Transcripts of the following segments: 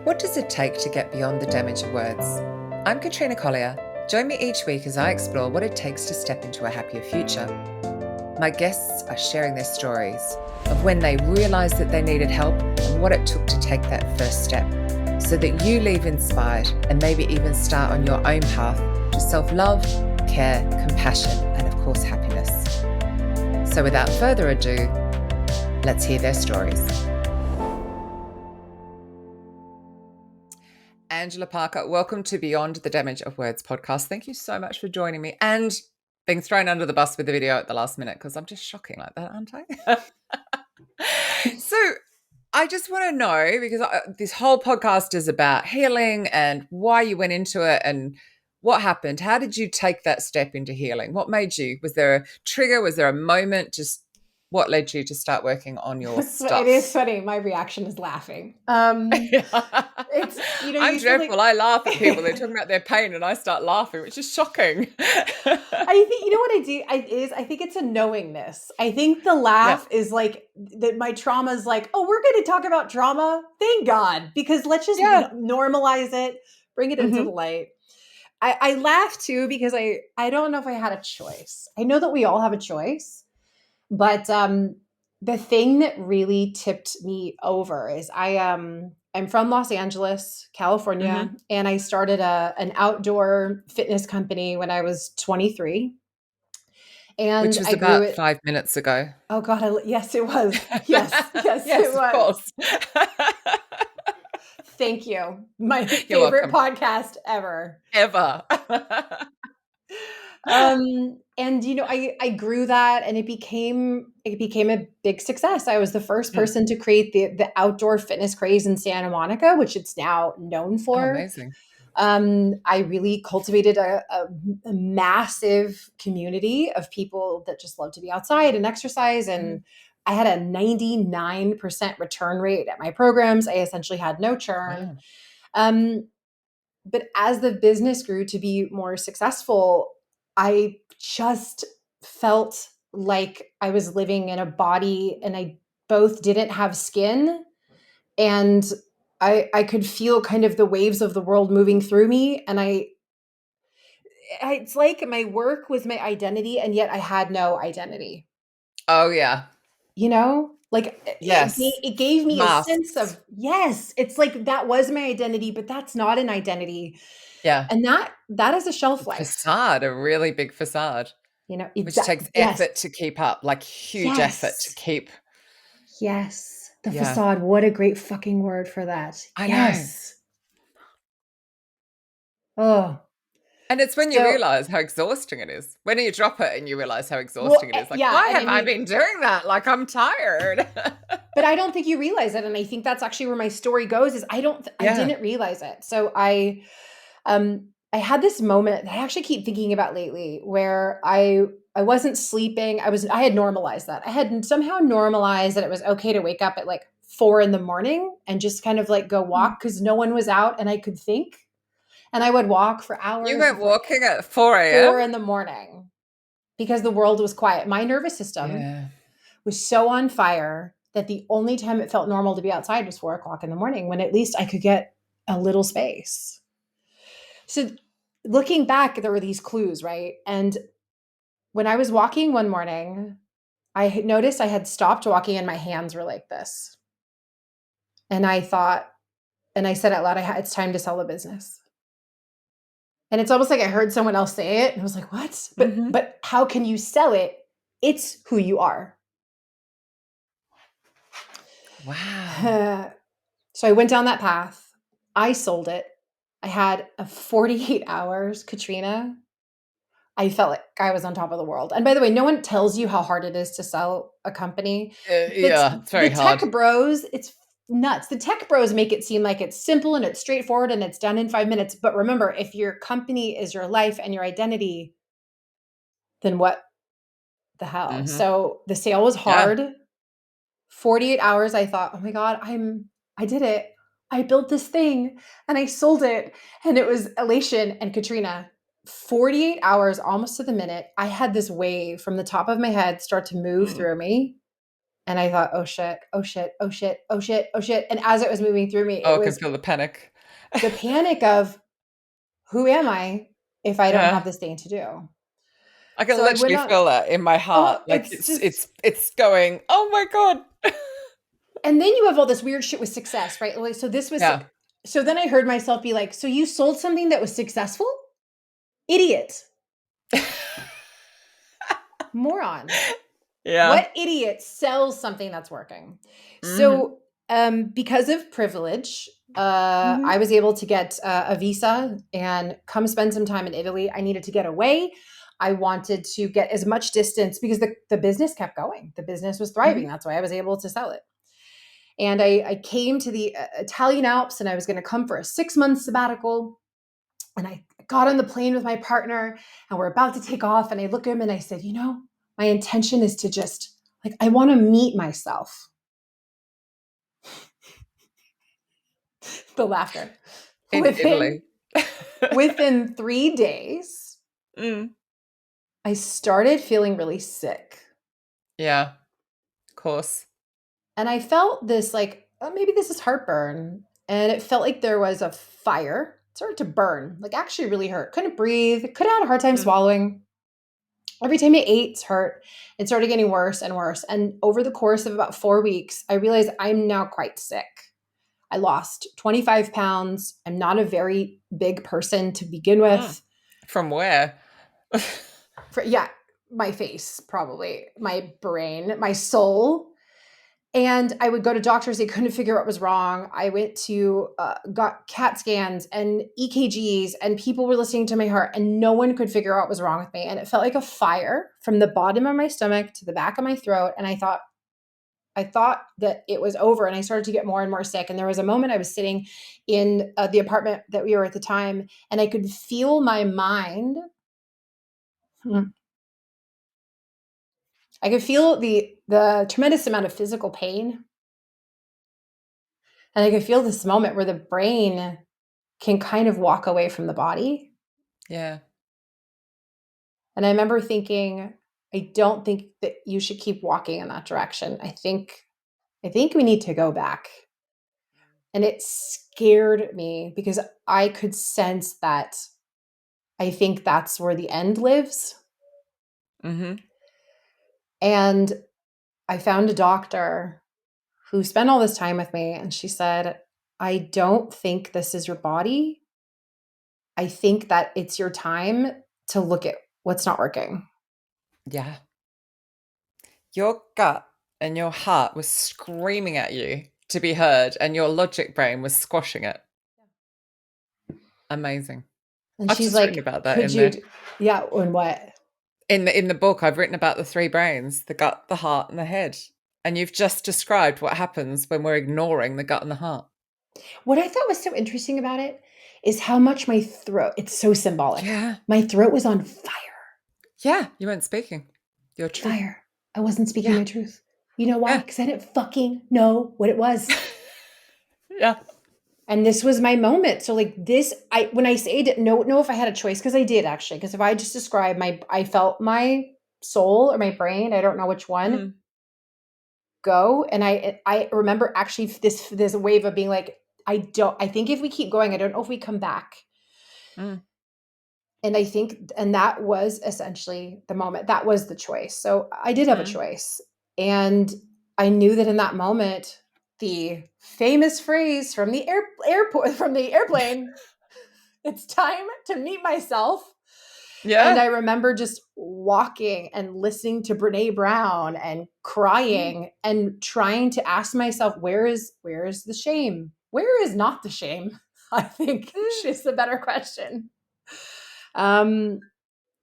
What does it take to get beyond the damage of words? I'm Katrina Collier. Join me each week as I explore what it takes to step into a happier future. My guests are sharing their stories of when they realised that they needed help and what it took to take that first step, so that you leave inspired and maybe even start on your own path to self-love, care, compassion, and of course, happiness. So without further ado, let's hear their stories. Angela Parker, welcome to Beyond the Damage of Words podcast. Thank you so much for joining me and being thrown under the bus with the video at the last minute, because I'm just shocking like that, aren't I? So I just want to know, because this whole podcast is about healing and why you went into it and what happened. How did you take that step into healing? What made you? Was there a trigger? Was there a moment? Just what led you to start working on your stuff? It is funny. My reaction is laughing. It's, I'm dreadful. I laugh at people. They're talking about their pain and I start laughing, which is shocking. I think, you know what I do I think it's a knowingness. I think the laugh is like that. My trauma is like, oh, we're going to talk about trauma. Thank God, because let's just normalize it, bring it into the light. I laugh too, because I don't know if I had a choice. I know that we all have a choice, but the thing that really tipped me over is I'm from Los Angeles, California, and I started an outdoor fitness company when I was 23. And which was I about grew it 5 minutes ago. Oh God, yes, it was. Yes, yes, it was. Of course. Thank you. My favorite podcast ever. And I grew that, and it became a big success. I was the first person to create the outdoor fitness craze in Santa Monica, which it's now known for. Oh, amazing. I really cultivated a massive community of people that just love to be outside and exercise. And I had a 99% return rate at my programs. I essentially had no churn. Wow. But as the business grew to be more successful, I just felt like I was living in a body, and I both didn't have skin, and I could feel kind of the waves of the world moving through me. And it's like my work was my identity, and yet I had no identity. Oh, yeah. Like, yes, it gave me a sense of, yes, it's like that was my identity, but that's not an identity. Yeah. And that is a shelf life. Facade, a really big facade. Which takes effort to keep up, like huge effort to keep. Yes. The facade. What a great fucking word for that. I know. Oh. And it's when you realize how exhausting it is. When you drop it and you realize how exhausting it is. Like, why have I been doing that? Like, I'm tired. But I don't think you realize it. And I think that's actually where my story goes, is I didn't realize it. So I had this moment that I actually keep thinking about lately, where I wasn't sleeping. I had normalized that. I had somehow normalized that it was okay to wake up at like 4 a.m. and just kind of like go walk, because no one was out and I could think. And I would walk for hours. You went walking at 4 a.m.? 4 a.m, because the world was quiet. My nervous system was so on fire that the only time it felt normal to be outside was 4 o'clock in the morning, when at least I could get a little space. So looking back, there were these clues, right? And when I was walking one morning, I noticed I had stopped walking and my hands were like this. And I thought, and I said out loud, it's time to sell the business. And it's almost like I heard someone else say it, and I was like, what? But how can you sell it? It's who you are. Wow. So I went down that path. I sold it. I had a 48 hours, Katrina. I felt like I was on top of the world. And by the way, no one tells you how hard it is to sell a company. It's very hard. The tech bros, it's nuts. The tech bros make it seem like it's simple and it's straightforward and it's done in 5 minutes. But remember, if your company is your life and your identity, then what the hell? So the sale was hard. 48 hours, I thought, oh my God, I did it. I built this thing and I sold it. And it was elation. And Katrina, 48 hours, almost to the minute, I had this wave from the top of my head start to move through me. And I thought, oh shit, oh shit, oh shit, oh shit, oh shit. And as it was moving through me, Oh, it I can was feel the panic. the panic of, who am I if I don't have Yeah. this thing to do? I can So I went literally on, feel that in my heart. oh, Like it's it's just, it's it's going, "Oh my god." and then you have all this weird shit with success, right? Like, so this was, Yeah. so then I heard myself be like, so you sold something that was successful? Idiot. Moron. Yeah. What idiot sells something that's working? Mhm. So, because of privilege, I Mhm. was able to get a visa and come spend some time in Italy. I needed to get away. I wanted to get as much distance because the business kept going. The business was thriving. Mhm. That's why I was able to sell it. And I came to the Italian Alps and I was going to come for a 6 month sabbatical. And I got on the plane with my partner and we're about to take off. And I look at him and I said, you know, my intention is to just, like, I want to meet myself. The laughter. In Within Italy. within 3 days, Mm. I started feeling really sick. Yeah, of course. And I felt this like, oh, maybe this is heartburn. And it felt like there was a fire. It started to burn, like actually really hurt. Couldn't breathe, could have had a hard time Mm. swallowing. Every time I ate, it hurt. It started getting worse and worse. And over the course of about 4 weeks, I realized I'm now quite sick. I lost 25 pounds. I'm not a very big person to begin Mm. with. From where? Yeah, my face, probably, my brain, my soul. And I would go to doctors, they couldn't figure out what was wrong. I went to, got CAT scans and EKGs, and people were listening to my heart, and no one could figure out what was wrong with me. And it felt like a fire from the bottom of my stomach to the back of my throat. And I thought that it was over, and I started to get more and more sick. And there was a moment I was sitting in the apartment that we were at the time, and I could feel my mind. I could feel the tremendous amount of physical pain, and I could feel this moment where the brain can kind of walk away from the body. Yeah. And I remember thinking, I don't think that you should keep walking in that direction. I think we need to go back. And it scared me because I could sense that I think that's where the end lives. Mhm. And I found a doctor who spent all this time with me, and she said, I don't think this is your body. I think that it's your time to look at what's not working. Yeah. Your gut and your heart was screaming at you to be heard, and your logic brain was squashing it. Amazing. And I've she's just written like, about that could in you, there. yeah, and what? In the book, I've written about the 3 brains, the gut, the heart, and the head. And you've just described what happens when we're ignoring the gut and the heart. What I thought was so interesting about it is how much my throat, it's so symbolic. Yeah. My throat was on fire. Yeah, you weren't speaking your truth. Fire. I wasn't speaking Yeah. my truth. You know why? Yeah. Because I didn't fucking know what it was. Yeah. And this was my moment. So like this, when I say I didn't know if I had a choice, because I did actually. Because if I just describe I felt my soul or my brain, I don't know which one, Mm. go. And I remember actually this wave of being like, I think if we keep going, I don't know if we come back. Mm. And I think, and that was essentially the moment. That was the choice. So I did have a Mm. choice. And I knew that in that moment, the famous phrase from the airport, from the airplane, it's time to meet myself. And Yeah. I remember just walking and listening to Brene Brown and Mm. crying and trying to ask myself, where is the shame? Where is not the shame? I think Mm. is the better question. Um,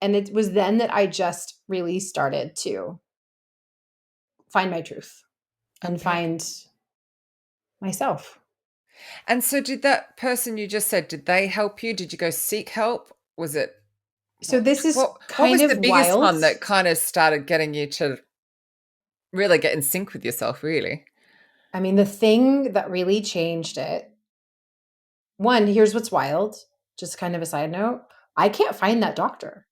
and it was then that I just really started to find my truth and Okay. find myself. And so did that person you just said, did they help you? Did you go seek help? Was it So what this is what kind was the of biggest wild. one that kind of started getting you to really get in sync with yourself, really? I mean, the thing that really changed it, one, here's what's wild, just kind of a side note. I can't find that doctor.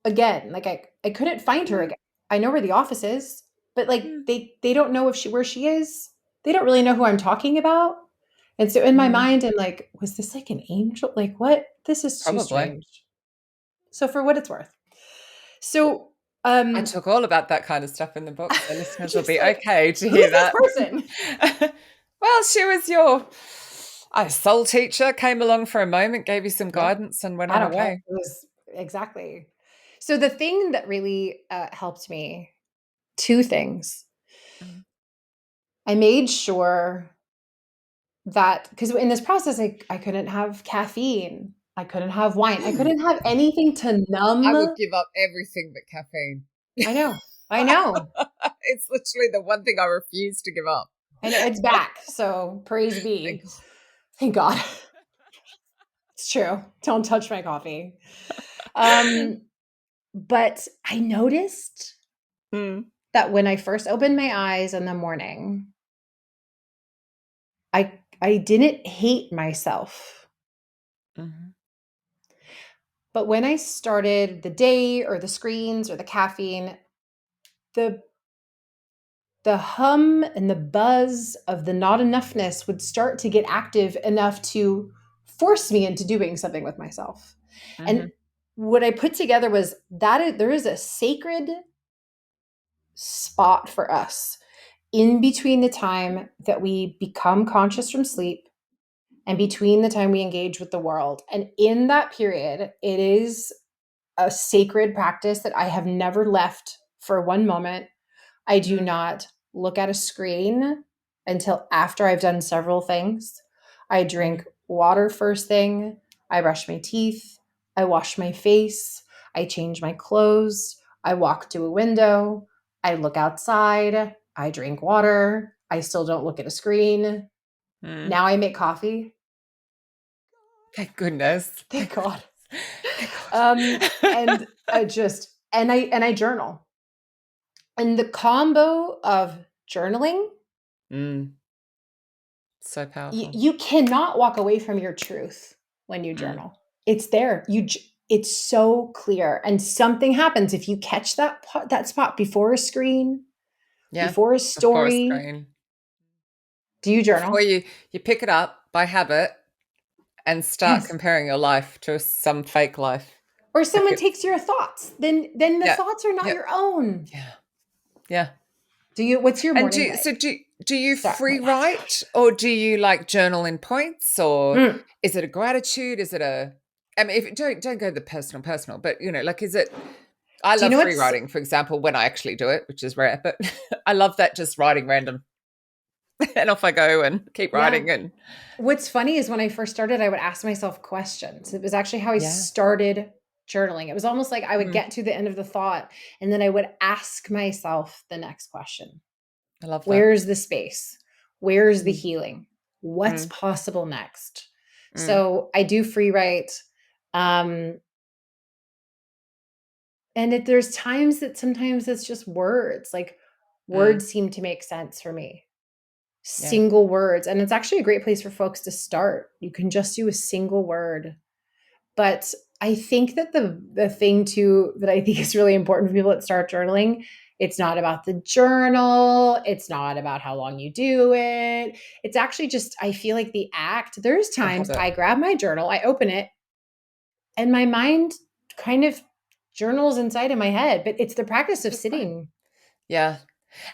Again, like I couldn't find her Mm. again. I know where the office is, but like they don't know if she where she is. They don't really know who I'm talking about. And so in my mind, I'm like, was this like an angel? Like what? This is too Probably. strange. So for what it's worth. So I talk all about that kind of stuff in the book, so listeners will just be like, okay to who's hear this that. person? Well, she was your soul teacher, came along for a moment, gave you some Yeah. guidance, and went I on don't her care. way. It was exactly. So the thing that really helped me, two things. Mm. I made sure that because in this process, I couldn't have caffeine. I couldn't have wine. I couldn't have anything to I would numb. give up everything but caffeine. I know. I know. It's literally the one thing I refuse to give up. I know it's back. So praise Thank be. Thank God. It's true. Don't touch my coffee. Um, but I noticed Mm. that when I first opened my eyes in the morning, I didn't hate myself. Mhm. But when I started the day or the screens or the caffeine, the the hum and the buzz of the not enoughness would start to get active enough to force me into doing something with myself. And Mhm. what I put together was there is a sacred spot for us in between the time that we become conscious from sleep and between the time we engage with the world. And in that period, it is a sacred practice that I have never left for one moment. I do Mm. not look at a screen until after I've done several things. I Mm. drink water first thing. I brush my teeth. I wash my face. I change my clothes. I walk to a window. I look outside. I drink water. I still don't look at a screen. Mm. Now I make coffee. Thank goodness. Thank God. Thank God. And I journal. And the combo of journaling, Mm. So powerful. you cannot walk away from your truth when you Mm. journal. It's there. It's so clear, and something happens if you catch that spot before a screen, Yeah. before a Before a story. screen. Do you Before journal? you pick it up by habit and start Yes. comparing your life to some fake life. Or Like someone it, takes your thoughts, then the yeah. thoughts are not Yeah. your own. Yeah. Yeah. Do you? What's your And morning like? do you Sorry. free write, or do you like journal in points, or Mm. is it a gratitude? Is it a, I mean, if don't go the personal, but like, is it, I Do you love know free what's writing, for example, when I actually do it, which is rare, but I love that, just writing random and off I go and keep yeah? writing. And What's funny is when I first started, I would ask myself questions. It was actually how I yeah. started journaling. It was almost like I would Mm. get to the end of the thought and then I would ask myself the next question. I love that. Where's the space? Where's the Mm. healing? What's Mm. possible next? Mm. So I do free write. Um, there's times that sometimes it's just words. Like Mm. words seem to make sense for me. Yeah. Single words. And it's actually a great place for folks to start. You can just do a single word. But I think that the thing too that I think is really important for people that start journaling, it's not about the journal, it's not about how long you do it. It's actually just I feel like the act. There's The times habit. I grab my journal, I open it, and my mind kind of journals inside of my head, but it's the practice of That's fine. sitting. Yeah.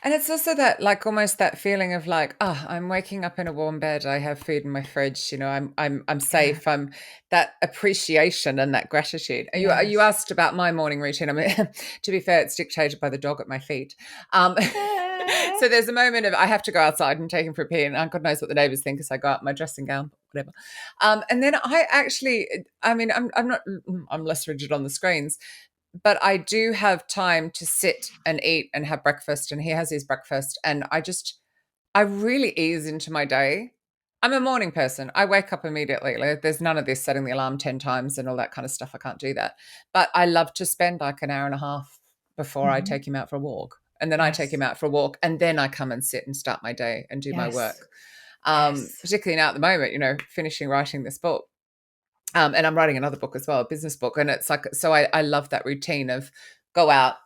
And it's also that, like, almost that feeling of like, oh, I'm waking up in a warm bed. I have food in my fridge. I'm Yeah. safe. I'm that appreciation and that gratitude. You Yes. asked about my morning routine. I mean, to be fair, it's dictated by the dog at my feet. Um, Ah. so there's a moment of I have to go outside and take him for a pee, and God knows what the neighbours think as I go out in my dressing gown, whatever. And then I actually, I mean, I'm not, I'm less rigid on the screens, but I do have time to sit and eat and have breakfast, and he has his breakfast, and I really ease into my day. I'm a morning person. I wake up immediately. Like, there's none of this setting the alarm 10 times and all that kind of stuff. I can't do that. But I love to spend like an hour and a half before I Mhm. take him out for a walk. And then I take Yes. him out for a walk, and then I come and sit and start my day and do my Yes. work. Yes. Particularly now at the moment, finishing writing this book. And I'm writing another book as well, a business book. And it's like, so I love that routine of go out,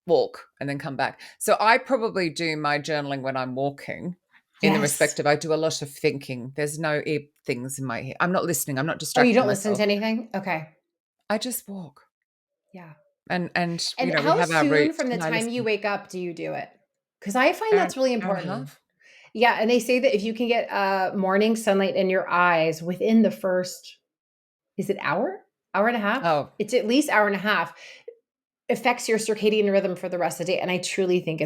walk and then come back. So I probably do my journaling when I'm walking, in the Yes. respect of I do a lot of thinking. There's no things in my head. I'm not listening. I'm not Oh, you distracting don't listen to myself. anything? Okay. I just walk. Yeah. And And we how have our soon route from the and I time you listen. wake up do you do it? Because I find Hour, that's really hour and a important. half. Yeah, and they say that if you can get morning sunlight in your eyes within the first, is it hour? Hour and a half? Oh, It's at least hour and a half. Affects your circadian rhythm for the rest of the day. And I truly think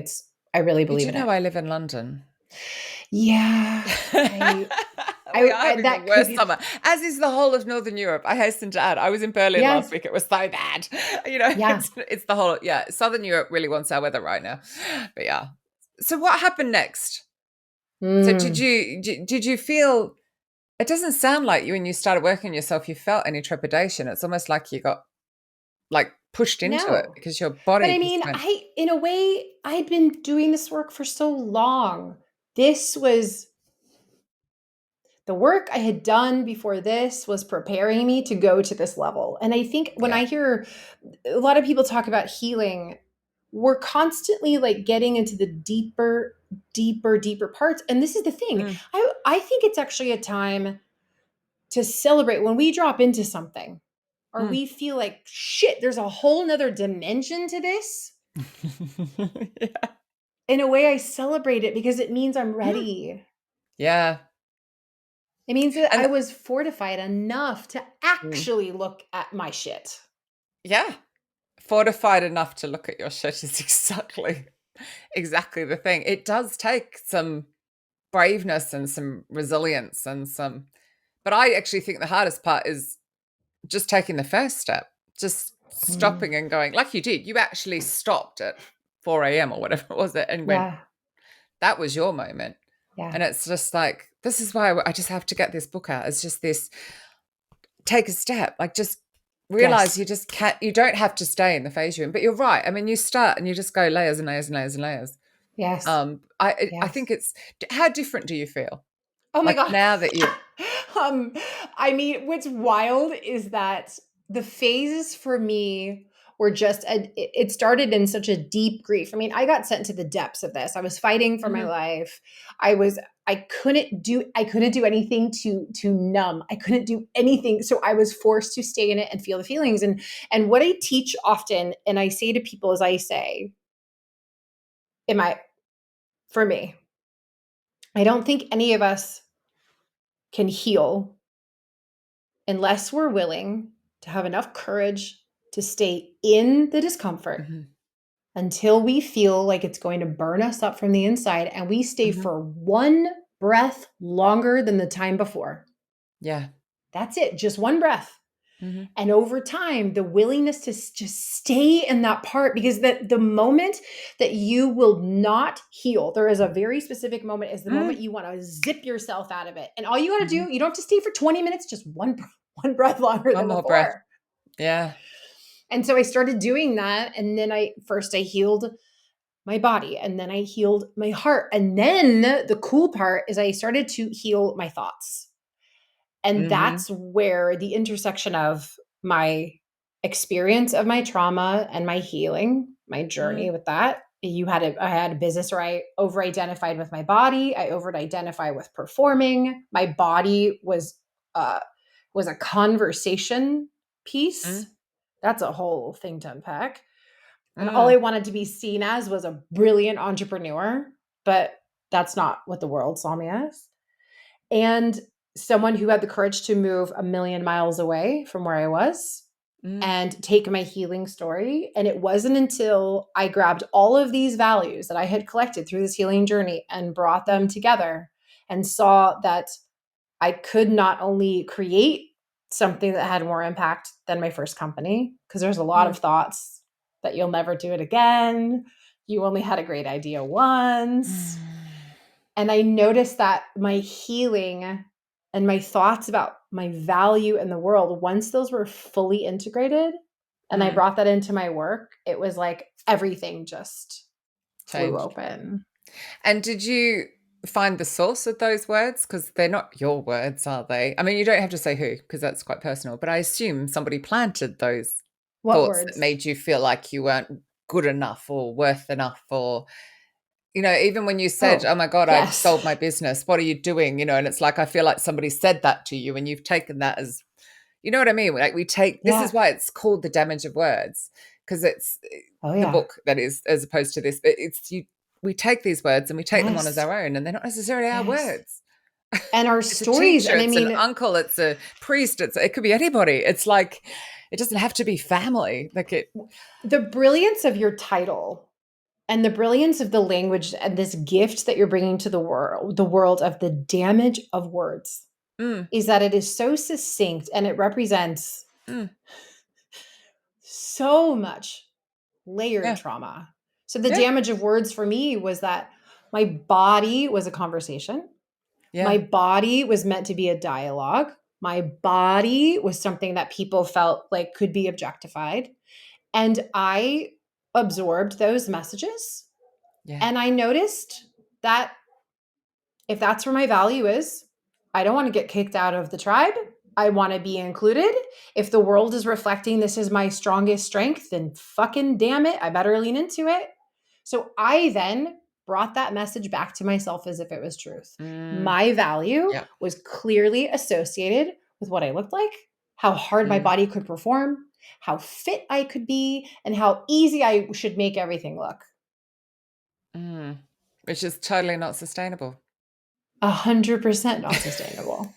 I really did believe you in know it. I live in London? Yeah. I We are having the that could worst be summer, as is the whole of Northern Europe. I hasten to add, I was in Berlin last yes. week. It was so bad. Yeah. It's the whole, yeah, Southern Europe really wants our weather right now. But yeah. So what happened next? So Mm. did you feel, it doesn't sound like you when you started working on yourself, you felt any trepidation. It's almost like you got like pushed into it No. because your But body I just mean, went, in a way, I'd been doing this work for so long. This was the work I had done before this was preparing me to go to this level. And I think when yeah. I hear a lot of people talk about healing, we're constantly like getting into the deeper parts. And this is the thing. Mm, I think it's actually a time to celebrate when we drop into something or mm. we feel like shit, there's a whole nother dimension to this. Yeah. In a way, I celebrate it because it means I'm Mm. ready. Yeah. It means that I And was fortified enough to mm, actually look at my shit. yeah, fortified enough to look at your shit is exactly the thing. It does take some braveness and some resilience and some, but I actually think the hardest part is just taking the first step, just Mm. stopping and going, like you did. You actually stopped at 4 a.m. or whatever it was, and went, Yeah. that was your moment. Yeah. And it's just like, this is why I just have to get this book out. It's just this, take a step, like just realize Yes. you just can't, you don't have to stay in the phase you're in. But you're right. I mean, you start and you just go layers and layers and layers and layers. Yes. I Yes. think it's, how different do you feel? Oh my Like God. now that you've, um, I mean, what's wild is that the phases for me were it started in such a deep grief. I mean, I got sent to the depths of this. I was fighting for my mhm, life. I couldn't do anything to numb. I couldn't do anything. So I was forced to stay in it and feel the feelings. And what I teach often, and I say to people as I say, am I for me, I don't think any of us can heal unless we're willing to have enough courage to stay in the discomfort mhm, until we feel like it's going to burn us up from the inside and we stay mhm, for one breath longer than the time before. yeah, That's it, just one breath. mhm, And over time, the willingness to just stay in that part, because the moment that you will not heal, there is a very specific moment, is the moment mm, you want to zip yourself out of it. And all you got to mhm. do, you don't have to stay for 20 minutes, just one breath longer One than more breath. before. Yeah. And so I started doing that. And then I healed my body and then I healed my heart. And then the cool part is I started to heal my thoughts. And Mhm, that's where the intersection of my experience of my trauma and my healing, my journey mm, with that. I had a business where I over identified with my body. I over identify with performing. My body uh, was a conversation piece. mm, That's a whole thing to unpack. And all I mm, wanted to be seen as was a brilliant entrepreneur, but that's not what the world saw me as. And someone who had the courage to move a million miles away from where I was mm, and take my healing story. And it wasn't until I grabbed all of these values that I had collected through this healing journey and brought them mm, together and saw that I could not only create something that had more impact than my first company, because there's a lot mm, of thoughts that you'll never do it again. You only had a great idea once. mm, And I noticed that my healing and my thoughts about my value in the world, once those were fully integrated and I mm. brought that into my work, it was like everything just flew Changed. open. And did you find the source of those words? Because they're not your words, are they? I mean, you don't have to say who, because that's quite personal, but I assume somebody planted those What thoughts that words? made you feel like you weren't. good enough or worth enough, or even when you said, Oh, oh my God, I've yes. sold my business, what are you doing? And it's like, I feel like somebody said that to you and you've taken that as, you know what I mean? Like this is Yeah. why it's called The Damage of Words, because it's Oh, the yeah. book that is, as opposed to this, we take these words and we take them on as Yes. our own, and they're not necessarily our Yes. words. And our It's a stories. teacher, And I it's an mean, uncle, it's a priest, it could be anybody. It's like, it doesn't have to be family. Like the brilliance of your title and the brilliance of the language and this gift that you're bringing to the world of the damage of words, mm, is that it is so succinct and it represents mm, so much layered yeah, trauma. So the yeah, damage of words for me was that my body was a conversation. yeah, My body was meant to be a dialogue. My body was something that people felt like could be objectified. And I absorbed those messages. yeah. And I noticed that if that's where my value is, I don't want to get kicked out of the tribe. I want to be included. If the world is reflecting this is my strongest strength, then fucking damn it, I better lean into it. So I then brought that message back to myself as if it was truth. Mm, My value yeah. was clearly associated with what I looked like, how hard my Mm, body could perform, how fit I could be, and how easy I should make everything look. mm. Which is totally not sustainable. 100% not sustainable.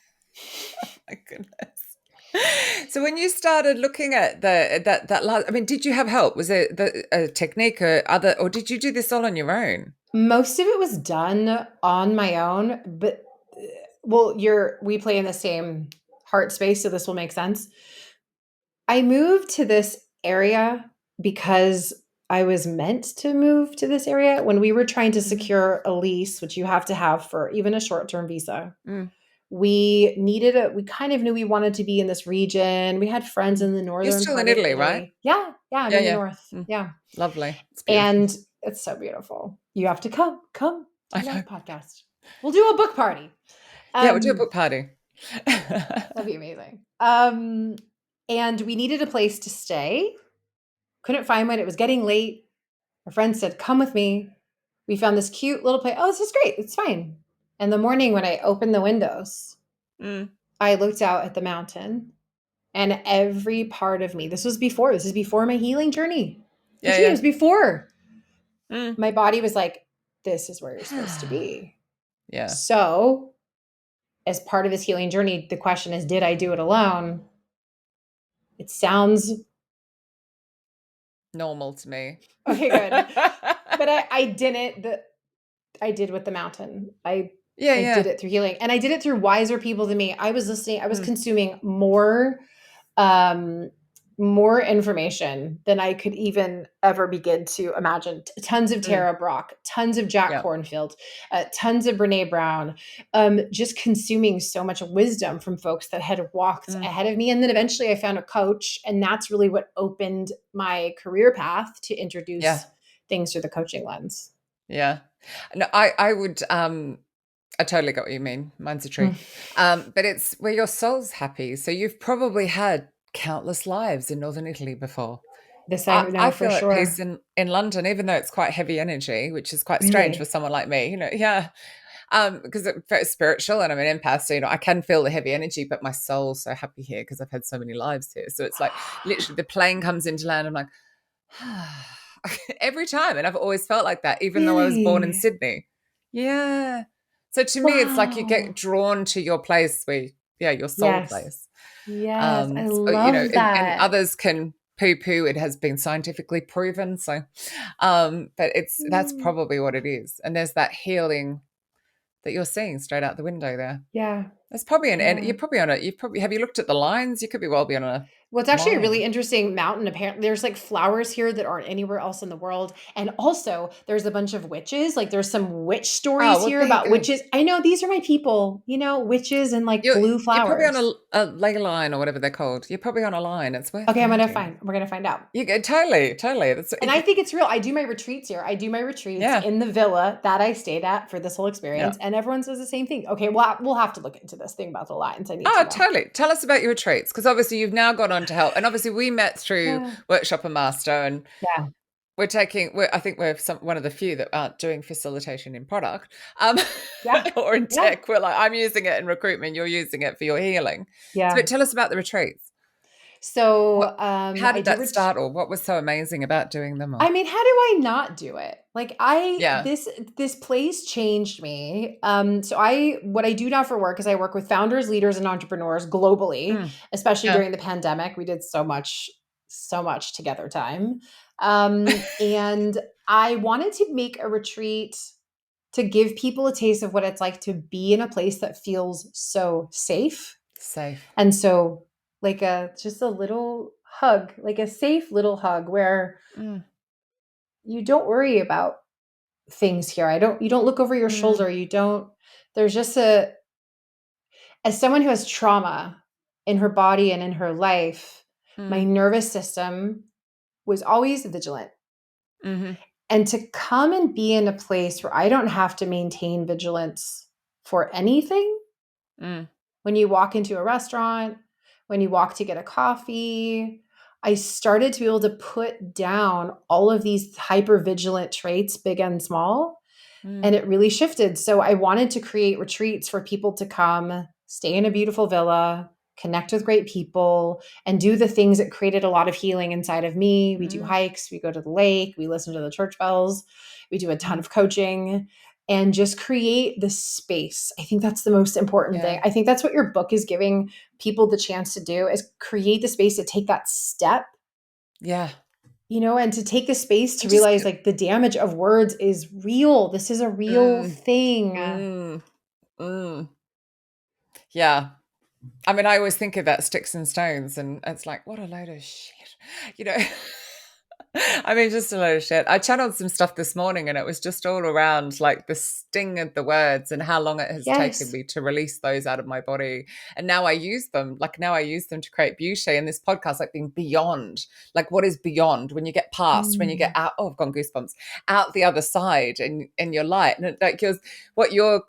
My goodness. So when you started looking at that last, I mean, did you have help? Was it a technique or other, or did you do this all on your own? Most of it was done on my own, but well, we play in the same heart space, so this will make sense. I moved to this area because I was meant to move to this area when we were trying to Mhm. secure a lease, which you have to have for even a short-term visa. Mm, We kind of knew we wanted to be in this region. We had friends mm. in the You're northern still in part of Italy, right? Italy. Yeah, yeah, I'm Yeah, in the yeah. north. Mm, Yeah. lovely. It's beautiful. And it's so beautiful. You have to come I to my know. podcast. We'll do a book party. Yeah, we'll do a Um, book party. that'd be amazing. And we needed a place to stay. Couldn't find one. It was getting late. Our friend said, "Come with me." We found this cute little place. Oh, this is great. It's fine. In the morning, when I opened the windows, Mm, I looked out at the mountain, and every part of me. This is before my healing journey. yeah, Virginia, it yeah. was before. Mm. My body was like, "This is where you're supposed to be." Yeah, So, as part of this healing journey, the question is, did I do it alone? It sounds normal to me. okay, good. But I didn't. I did with the mountain. Yeah, I did yeah. it through healing, and I did it through wiser people than me. I was listening. I was Mm, consuming um, more information than I could even ever begin to imagine. Tons of mm, Tara Brach, tons of Jack yeah. Kornfield, tons of Brene Brown. Just consuming so much wisdom from folks that had walked Mm, ahead of me, and then eventually I found a coach, and that's really what opened my career path to yeah, introduce things through the coaching lens. yeah. No, I would, I totally got what you mean. Mine's a tree. Mm. But it's where your soul's happy. So you've probably had countless lives in Northern Italy before. This I I know for feel at peace sure. in London, even though it's quite heavy energy, which is quite strange for Really? someone like me, yeah. Because it's very spiritual and I'm an empath, so I can feel the heavy energy, but my soul's so happy here because I've had so many lives here. So it's like literally the plane comes into land, I'm like, every time. And I've always felt like that, even though I was born in Really? Sydney. Yeah. So to me, it's like you get Wow. drawn to your place where, yeah, your soul Yes. place. Yes. I So, love and that. others can poo poo, it has been scientifically proven. So, but that's Mm. probably what it is. And there's that healing that you're seeing straight out the window there. Yeah. There's probably and Yeah. you're probably on have you looked at the lines? You could be well be on a Well, it's actually a really line. interesting mountain. Apparently, there's like flowers here that aren't anywhere else in the world. And also, there's a bunch of witches. Like, there's some witch Oh, stories well, here there you about go. witches. I know these are my people, witches and like You're blue you're probably on flowers. a ley line or whatever they're called. You're probably on a line. It's worth Okay, finding. we're gonna find out. You go totally, totally. That's And I think it's real. I do my retreats here. I do my retreats yeah, in the villa that I stayed at for this whole yeah. experience, and everyone says the same thing. Okay, well, we'll have to look into this thing about the lines. I need to Oh, know. totally. Tell us about your retreats because obviously you've now gone on to help, and obviously we met through Yeah. Workshop and Master, and Yeah. I think we're one of the few that aren't doing facilitation in product, Yeah. or in Yeah. tech. We're like, I'm using it in recruitment, you're using it for your healing. So Yeah. tell us about the retreats. So How I did do that start, or what was so amazing about doing them? Or I mean, how do I not do it? Like yeah, this place changed me. So I what I do now for work is I work with founders, leaders, and entrepreneurs globally, mm, especially yeah, during the pandemic. We did so much together time. And I wanted to make a retreat to give people a taste of what it's like to be in a place that feels so safe. safe. And so like a just a little hug, like a safe little hug where Mm, you don't worry about things here. You don't look over your mm, shoulder. You don't there's just a as someone who has trauma in her body and in her life, my mm, nervous system was always vigilant. mm-hmm, And to come and be in a place where I don't have to maintain vigilance for anything, mm, when you walk into a restaurant, when you walk to get a coffee, I started to be able to put down all of these hyper vigilant traits, big and small, and mm, it really shifted. So I wanted to create retreats for people to come, stay in a beautiful villa, connect with great people, and do the things that created a lot of healing inside of me. We do mm, hikes, we go to the lake, we listen to the church bells, we do a ton mm, of coaching and just create the space. I think that's the most important thing. yeah, I think that's what your book is giving people the chance to do is create the space to take that step, yeah. and to take the space to And just realize like the damage of words is real. This is a real mm, thing. mm, mm, yeah. I mean, I always think about sticks and stones, and it's like, what a load of shit, you know. I mean, just a load of shit. I channeled some stuff this morning, and it was just all around like the sting of the words and how long it has taken Yes. me to release those out of my body. And now I use them, like now I use them to create beauty. And this podcast, like being beyond, like what is beyond when you get past, when you get Mm. out. Oh, I've gone goosebumps out the other side, and your light, and like what you're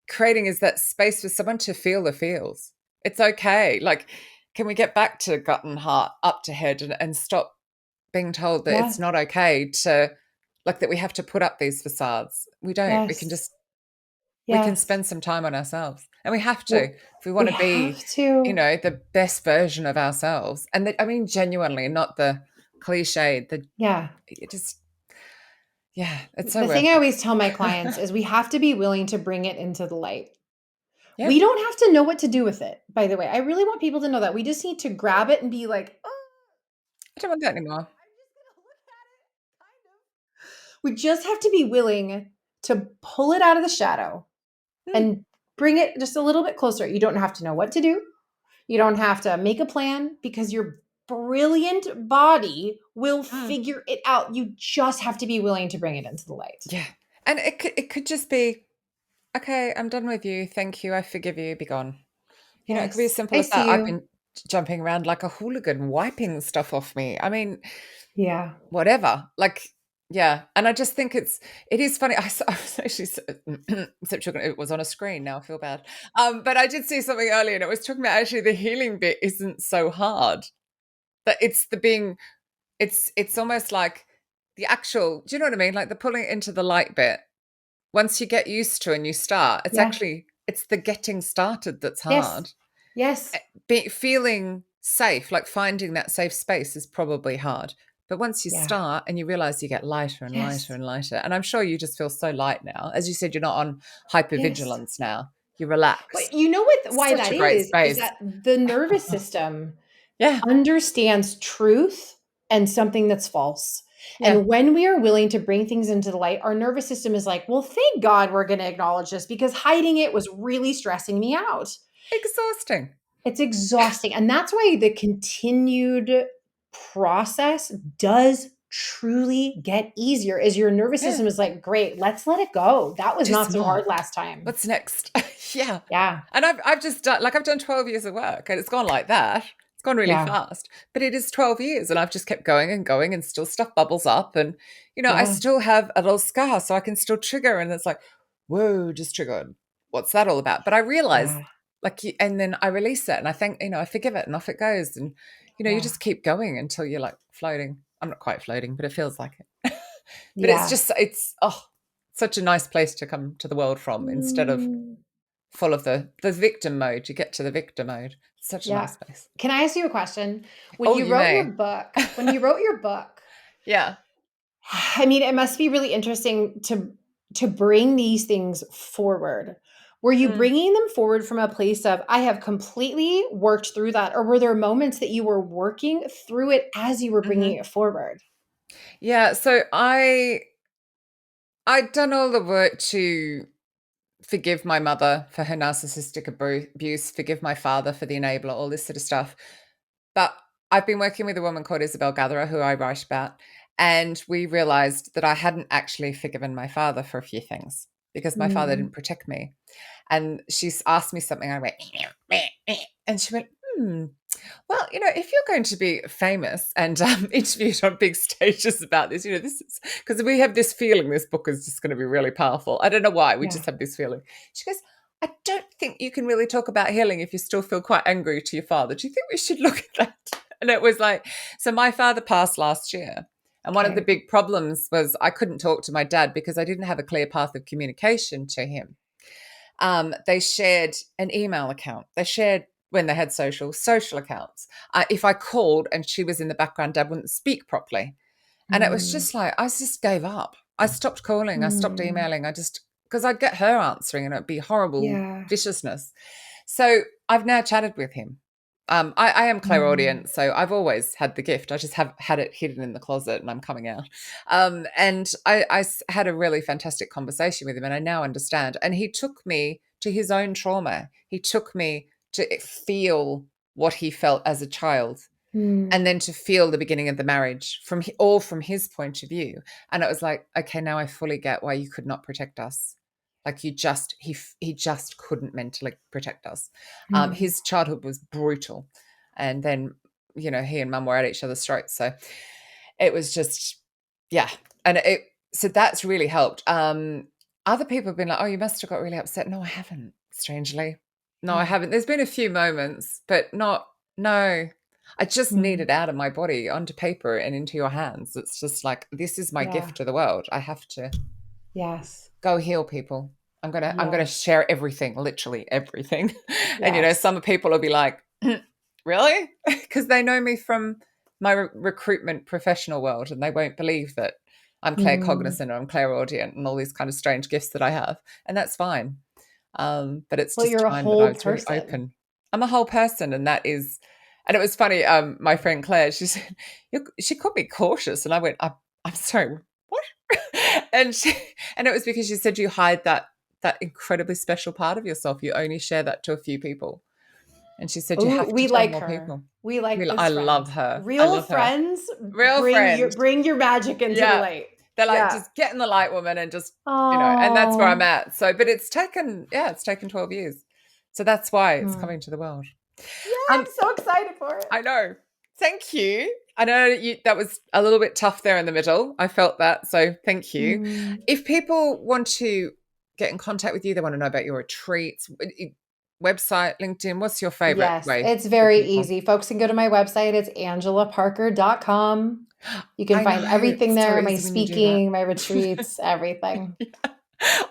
creating is that space for someone to feel the feels. It's okay. Like, can we get back to gut and heart, up to head, and stop being told that it's Yeah. not okay to, like, that we have to put up these facades? We don't. Yes. We can Yes. spend some time on ourselves, and we have to Well, if we want we to be, have to. the best version of ourselves. And I mean, genuinely, not the cliche. Yeah. It just, yeah, it's so The thing worth I it. always tell my clients is we have to be willing to bring it into the light. Yeah, We don't have to know what to do with it, by the way. I really want people to know that. We just need to grab it and be like, oh, I don't want that anymore. I'm just going to look at it, kind of. We just have to be willing to pull it out of the shadow Mm, and bring it just a little bit closer. You don't have to know what to do. You don't have to make a plan because your brilliant body will mm. figure it out. You just have to be willing to bring it into the light. Yeah, and it could just be, okay, I'm done with you. Thank you. I forgive you. Be gone. It could be as Yes. simple I as see that. I've you. been jumping around like a hooligan, wiping stuff off me. I mean, Yeah. whatever. Like, yeah. And I just think it is funny. I was actually, except it was on a screen. Now I feel bad. But I did see something earlier, and it was talking about actually the healing bit isn't so hard. That it's the being. It's almost like the actual. Do you know what I mean? Like the pulling it into the light bit. Once you get used to and you start, Yeah. it's the getting started that's Yes. hard. Yes. Feeling safe, like finding that safe space is probably hard. But once you Yeah. start and you realize you get lighter and lighter Yes. and lighter, and I'm sure you just feel so light now. As you said, you're not on Yes. hypervigilance now. You're But relaxed. you know why Such that a great is space. that the nervous system Yeah. understands truth and something that's false. Yeah. And when we are willing to bring things into the light, our nervous system is like, well, thank God we're going to acknowledge this because hiding it was really stressing me out. Exhausting. It's exhausting. And that's why the continued process does truly get easier as your nervous Yeah. system is like, great, let's let it go. That was Just not so more. hard last time. What's next? Yeah. Yeah. And I've just done, like, I've done 12 years of work, and it's gone like that. It's gone really Yeah. fast, but it is 12 years, and I've just kept going and going, and still stuff bubbles up. And, I Yeah. still have a little scar, so I can still trigger. And it's like, whoa, just triggered. What's that all about? But I realize, Yeah. like, and then I release it, and I think, I forgive it, and off it goes. And, you Yeah. just keep going until you're like floating. I'm not quite floating, but it feels like it. But it's Yeah. just, it's such a nice place to come to the world from instead of Mm, full of the victim mode. You get to the victim mode. It's such a yeah. nice place. Can I ask you a question? When Oh, you you wrote your may. book, when you wrote your book, Yeah. I mean, it must be really interesting to bring these things forward. Were you Mm. bringing them forward from a place of I have completely worked through that, or were there moments that you were working through it as you were bringing Hmm. it forward? Yeah. So I'd done all the work to forgive my mother for her narcissistic abuse, forgive my father for the enabler, all this sort of stuff. But I've been working with a woman called Isabel Gatherer, who I write about, and we realized that I hadn't actually forgiven my father for a few things because my father Mm, didn't protect me. And she's asked me something, I went, and she went, hmm, well, if you're going to be famous and interviewed on big stages about this, this is because we have this feeling this book is just going to be really powerful. I don't know why. We yeah. just have this feeling. She goes, I don't think you can really talk about healing if you still feel quite angry to your father. Do you think we should look at that? And it was like, so my father passed last year. And one of the Okay. big problems was I couldn't talk to my dad because I didn't have a clear path of communication to him. They shared an email account. They shared when they had social accounts. If I called and she was in the background, Dad wouldn't speak properly. And it was Mm, just like, I just gave up. I stopped calling. I stopped mm, emailing. Because I'd get her answering and it'd be horrible yeah. viciousness. So I've now chatted with him. I am Mm, clairaudient, so I've always had the gift. I just have had it hidden in the closet and I'm coming out. And I had a really fantastic conversation with him and I now understand. And he took me to his own trauma. He took me to feel what he felt as a child and mm, then to feel the beginning of the marriage all from his point of view. And it was like, okay, now I fully get why you could not protect us. Like he just couldn't mentally protect us. mm. His childhood was brutal, and then he and mum were at each other's throats. So it was just, yeah, and so that's really helped. Other people have been like, oh, you must have got really upset. No, I haven't. Strangely, no, I Yeah. haven't. There's been a few moments, but not. No, I just need Mm, it out of my body onto paper and into your hands. It's just like, this is my yeah. gift to the world. I have to Yes. go heal people. I'm gonna Yes. share everything, literally everything. And Yes. some people will be like, really? Because they know me from my recruitment professional world and they won't believe that I'm Mm. claircognizant or I'm clairaudient and all these kind of strange gifts that I have. And that's fine. But it's Well, just you're a time that I whole was really person. open. I'm a whole person, and that is, and it was funny. My friend Claire, she said, she called me cautious, and I went, I'm sorry, what? and and it was because she said you hide that incredibly special part of yourself. You only share that to a few people, and she said you Ooh, have to we tell like more her. people. We like I this friend. love her. I Real love her. friends, Real friend. bring your magic into the Yeah. light. They're like, Yeah. just get in the light, woman, and just, and that's where I'm Oh. at. So, but it's taken 12 years. So that's why it's Hmm. coming to the world. Yeah, I'm Um, so excited for it. I know. Thank you. I know that was a little bit tough there in the middle. I felt that. So thank you. Mm. If people want to get in contact with you, they want to know about your retreats, website, LinkedIn, what's your favorite Yes, way it's for very people? easy. Folks can go to my website. It's angelaparker.com. You can I find know. everything It's so there, my easy when you do that. speaking, my retreats, everything. Yeah.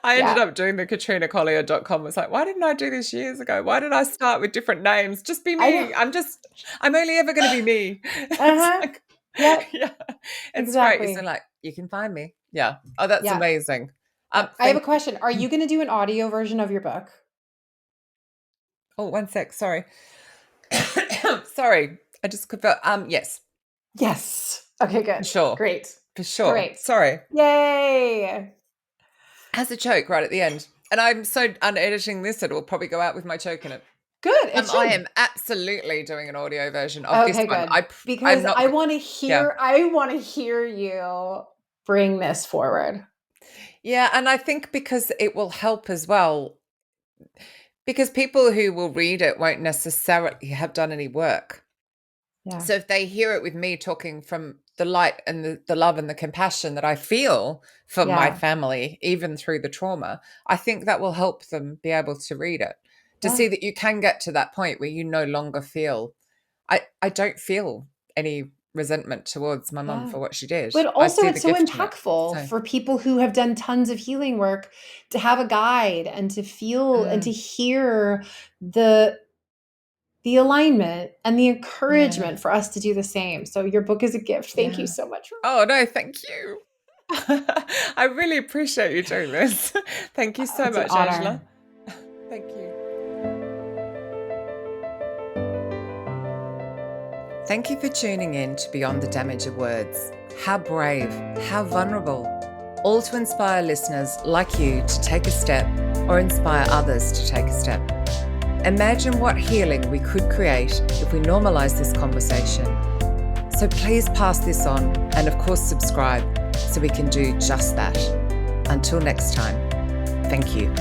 I ended Yeah. up doing the katrinacollier.com. It's like, why didn't I do this years ago? Why did I start with different names? Just be I know. me. I'm only ever going to be me. It's Uh-huh. like, Yep. yeah, it's great. It's Exactly. like, you can find me. Yeah. Oh, that's Yep. amazing. Yep. I have a Thank you. question. Are you going to do an audio version of your book? Oh, one sec. Sorry. Sorry. I just could, yes, Yes. Okay, for good. sure. Great. For sure. Great. Sorry. Yay. Has a choke right at the end. And I'm so unediting this, it will probably go out with my choke in it. Good. It I should. am absolutely doing an audio version of this Okay, one. good. I'm Because not. Yeah, I want to hear you bring this forward. yeah, and I think because it will help as well. Because people who will read it won't necessarily have done any work. Yeah. So if they hear it with me talking from the light and the love and the compassion that I feel for my Yeah. family, even through the trauma, I think that will help them be able to read it, to Yeah. see that you can get to that point where you no longer feel. I don't feel any resentment towards my mum for what she did. But I also see it's the so gift in it. impactful for people who have done tons of healing work to have a guide and to feel and to hear the alignment and the encouragement for us to do the same. So your book is a gift. Thank you so much. Oh, no, thank you. I really appreciate you doing this. Thank you so much, Angela. Thank you. Thank you for tuning in to Beyond the Damage of Words. How brave, how vulnerable, all to inspire listeners like you to take a step or inspire others to take a step. Imagine what healing we could create if we normalize this conversation. So please pass this on and of course subscribe so we can do just that. Until next time, thank you.